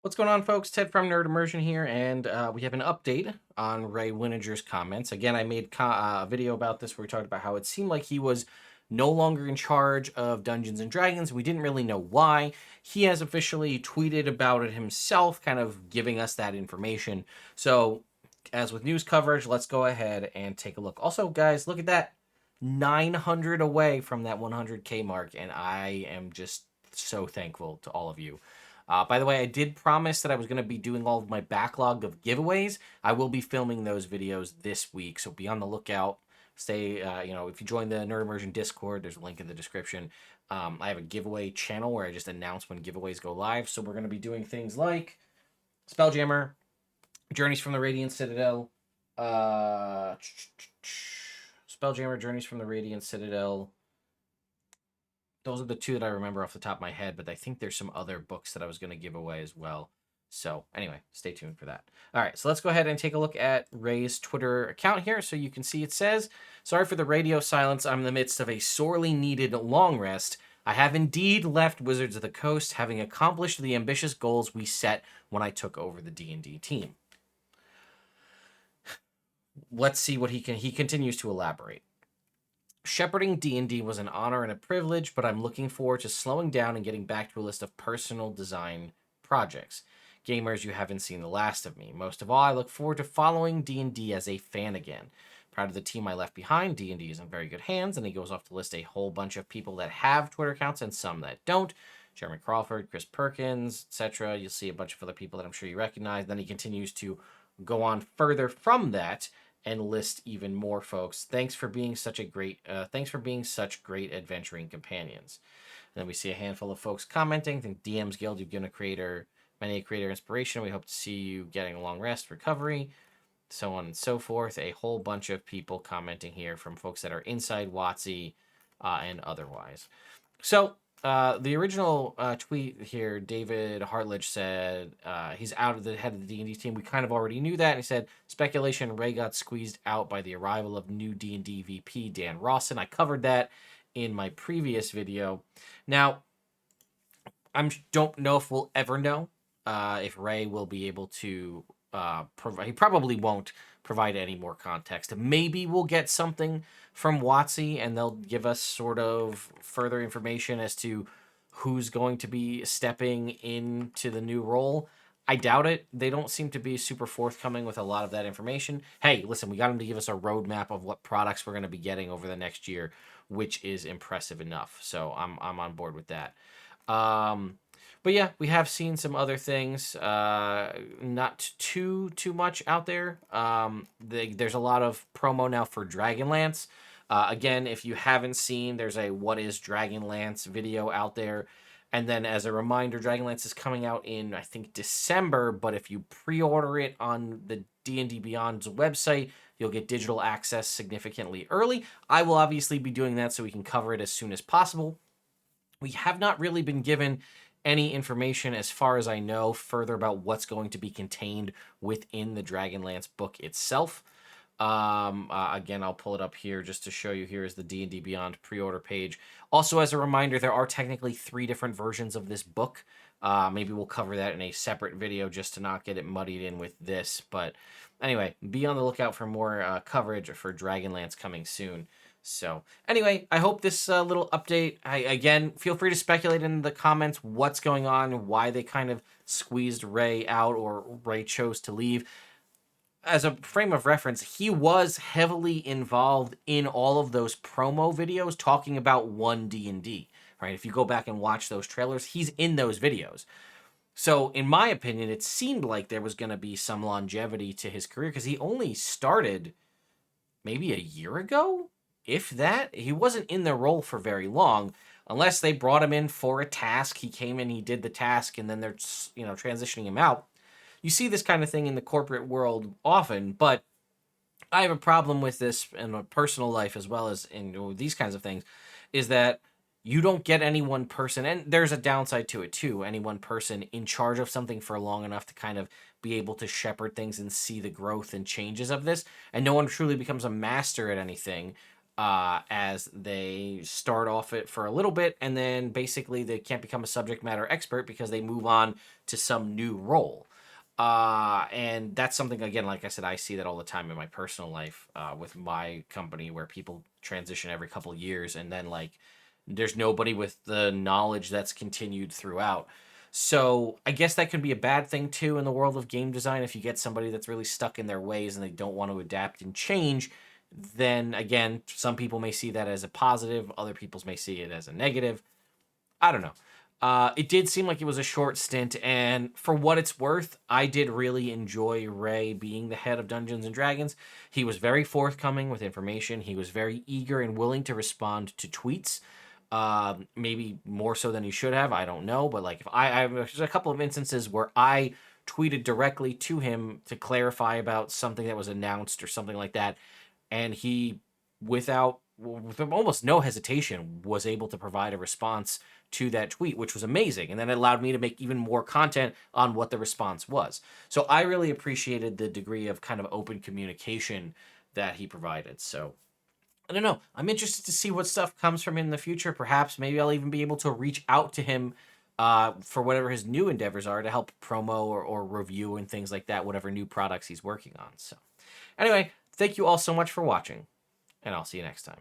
What's going on, folks? Ted from Nerd Immersion here, and we have an update on Ray Winninger's comments. Again, I made a video about this where we talked about how it seemed like he was no longer in charge of Dungeons and Dragons. We didn't really know why. He has officially tweeted about it himself, kind of giving us that information. So, as with news coverage, let's go ahead and take a look. Also, guys, look at that. 900 away from that 100K mark, and I am just so thankful to all of you. By the way, I did promise that I was going to be doing all of my backlog of giveaways. I will be filming those videos this week, so be on the lookout. Stay, if you join the Nerd Immersion Discord, there's a link in the description. I have a giveaway channel where I just announce when giveaways go live. So we're going to be doing things like Spelljammer, Journeys from the Radiant Citadel, uh, Spelljammer, Journeys from the Radiant Citadel. Those are the two that I remember off the top of my head, but I think there's some other books that I was going to give away as well. So anyway, stay tuned for that. All right, so let's go ahead and take a look at Ray's Twitter account here. So you can see it says, "Sorry for the radio silence. I'm in the midst of a sorely needed long rest. I have indeed left Wizards of the Coast, having accomplished the ambitious goals we set when I took over the D&D team." Let's see what he continues to elaborate. "Shepherding D&D was an honor and a privilege, but I'm looking forward to slowing down and getting back to a list of personal design projects. Gamers, you haven't seen the last of me. Most of all, I look forward to following D&D as a fan again. Proud of the team I left behind. D&D is in very good hands," and he goes off to list a whole bunch of people that have Twitter accounts and some that don't. Jeremy Crawford, Chris Perkins, etc. You'll see a bunch of other people that I'm sure you recognize. Then he continues to go on further from that and list even more folks. Thanks for being such great adventuring companions. And then we see a handful of folks commenting. I think DM's Guild, you've given many a creator inspiration. We hope to see you getting a long rest, recovery, so on and so forth. A whole bunch of people commenting here from folks that are inside WotC and otherwise. So the original tweet here, David Hartledge said he's out of the head of the D&D team. We kind of already knew that. And he said, "Speculation, Ray got squeezed out by the arrival of new D&D VP Dan Rawson." I covered that in my previous video. Now, I don't know if we'll ever know if Ray will be able to provide. He probably won't provide any more context. Maybe we'll get something from WotC and they'll give us sort of further information as to who's going to be stepping into the new role. I doubt it. They don't seem to be super forthcoming with a lot of that information. Hey, listen, we got them to give us a roadmap of what products we're going to be getting over the next year, which is impressive enough. So I'm on board with that. But yeah, we have seen some other things. Not too much out there. There's a lot of promo now for Dragonlance. Again, if you haven't seen, there's a "What is Dragonlance" video out there. And then as a reminder, Dragonlance is coming out in, I think, December. But if you pre-order it on the D&D Beyond's website, you'll get digital access significantly early. I will obviously be doing that so we can cover it as soon as possible. We have not really been given any information, as far as I know, further about what's going to be contained within the Dragonlance book itself. Again, I'll pull it up here just to show you. Here is the D&D Beyond pre-order page. Also, as a reminder, there are technically 3 different versions of this book. Maybe we'll cover that in a separate video just to not get it muddied in with this. But anyway, be on the lookout for more coverage for Dragonlance coming soon. So anyway, I hope this little update, again, feel free to speculate in the comments what's going on, why they kind of squeezed Ray out or Ray chose to leave. As a frame of reference, he was heavily involved in all of those promo videos talking about 1D&D, right? If you go back and watch those trailers, he's in those videos. So in my opinion, it seemed like there was going to be some longevity to his career because he only started maybe a year ago, if that. He wasn't in the role for very long, unless they brought him in for a task. He came in, he did the task, and then they're transitioning him out. You see this kind of thing in the corporate world often, but I have a problem with this in my personal life as well as in these kinds of things, is that you don't get any one person, and there's a downside to it too, any one person in charge of something for long enough to kind of be able to shepherd things and see the growth and changes of this, and no one truly becomes a master at anything as they start off it for a little bit, and then basically they can't become a subject matter expert because they move on to some new role. And that's something, again, like I said, I see that all the time in my personal life with my company, where people transition every couple years, and then like there's nobody with the knowledge that's continued throughout. So I guess that could be a bad thing too in the world of game design. If you get somebody that's really stuck in their ways and they don't want to adapt and change, then again, some people may see that as a positive, other people may see it as a negative. I don't know. It did seem like it was a short stint, and for what it's worth, I did really enjoy Ray being the head of Dungeons and Dragons. He was very forthcoming with information. He was very eager and willing to respond to tweets. Maybe more so than he should have. I don't know, but like if there's a couple of instances where I tweeted directly to him to clarify about something that was announced or something like that, and he, with almost no hesitation, was able to provide a response to that tweet, which was amazing. And then it allowed me to make even more content on what the response was. So I really appreciated the degree of kind of open communication that he provided. So I don't know. I'm interested to see what stuff comes from him in the future. Perhaps maybe I'll even be able to reach out to him for whatever his new endeavors are to help promo or review and things like that, whatever new products he's working on. So anyway, thank you all so much for watching, and I'll see you next time.